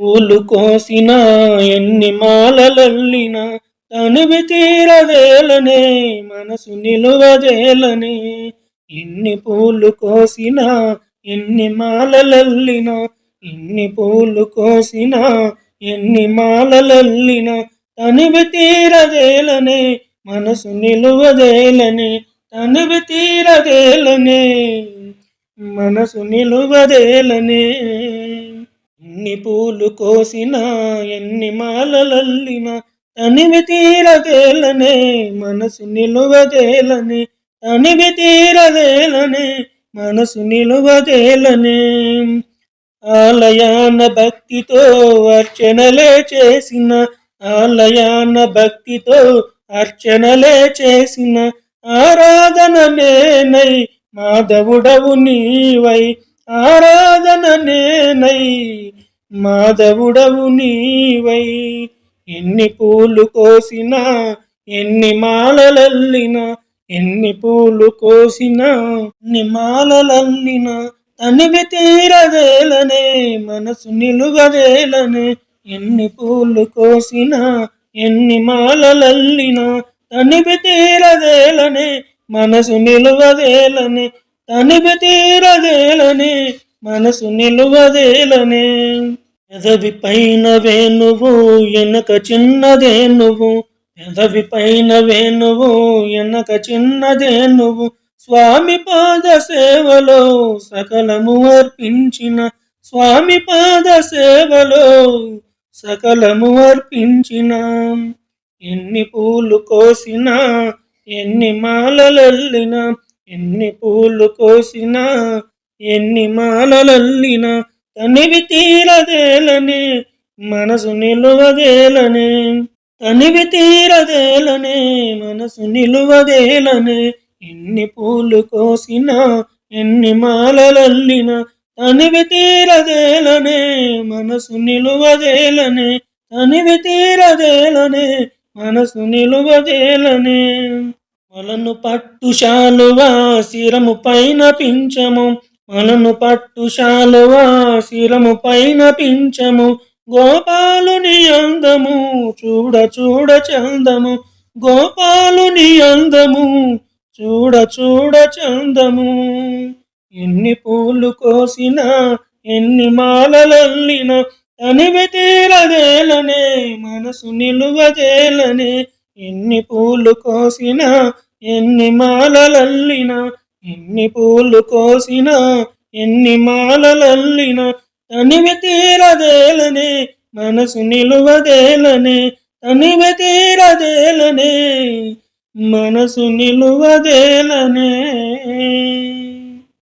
పూలు కోసిన ఎన్ని మాలలల్లిన తనివి తీరవేలనే మనసు నిలువదేలనే. ఎన్ని పూలు కోసిన ఎన్ని మాలలల్లిన, ఎన్ని పూలు కోసిన ఎన్ని మాలలల్లిన తనివి తీరదేలనే మనసు నిలువదేలనే. తనివి తీరదేలనే మనసు నిలువదేలనే. ఎన్ని పూలు కోసిన ఎన్ని మాలలల్లిన తనివి తీరదేలనే మనసు నిలువదేలనే. తనివి తీరదేలనే మనసు నిలువదేలనే. ఆలయాన భక్తితో అర్చనలే చేసిన, ఆలయాన భక్తితో అర్చనలే చేసిన ఆరాధన నేనై మాధవుడవు నీవై. ఆరాధన నేనై మాధవుడవు నీవై. ఎన్ని పూలు కోసిన ఎన్ని మాలలల్లిన, ఎన్ని పూలు కోసిన ఎన్ని మాలలల్లిన తనివి తీరదేలనే మనసు నిలువదేలనే. ఎన్ని పూలు కోసిన ఎన్ని మాలలల్లిన తనివి తీరదేలనే మనసు నిలువదేలనే. తనివి తీరదేలనే మనసు నిలువదేలనే. పెదవి పైన వేణువు ఎనక చిన్నదేనువు, పెదవి పైన వేణువు ఎనక చిన్నదేనువు. స్వామి పాద సేవలో సకలము అర్పించిన, స్వామి పాద సేవలో సకలము అర్పించిన. ఎన్ని పూలు కోసిన ఎన్ని మాలలల్లిన, ఎన్ని పూలు కోసిన ఎన్ని మాలలల్లిన తనివి తీరదేలనే మనసు నిలువదేలనే. తనివి తీరదేలనే మనసు నిలువదేలనే. ఎన్ని పూలు కోసిన ఎన్ని మాలలల్లిన తనివి తీరదేలనే మనసు నిలువదేలనే. తనివి తీరదేలనే మనసు నిలువదేలనే. మొలను పట్టు శాలువా శిరము పైన పించము, మొలను పట్టు శాలువా శిరము పైన పించము. గోపాలుని అందము చూడ చూడ చందము, గోపాలుని అందము చూడ చూడ చందము. ఎన్ని పూలు కోసిన ఎన్ని మాలలల్లిన తనివి తీరదేలనే మనసు నిలువదేలనే. ఎన్ని పూలు కోసిన ఎన్ని మాలలల్లిన, ఎన్ని పూలు కోసిన ఎన్ని మాలలల్లిన తనివి తీరదేలనే మనసు నిలువదేలనే. తనివి తీరదేలనే మనసు నిలువదేలనే.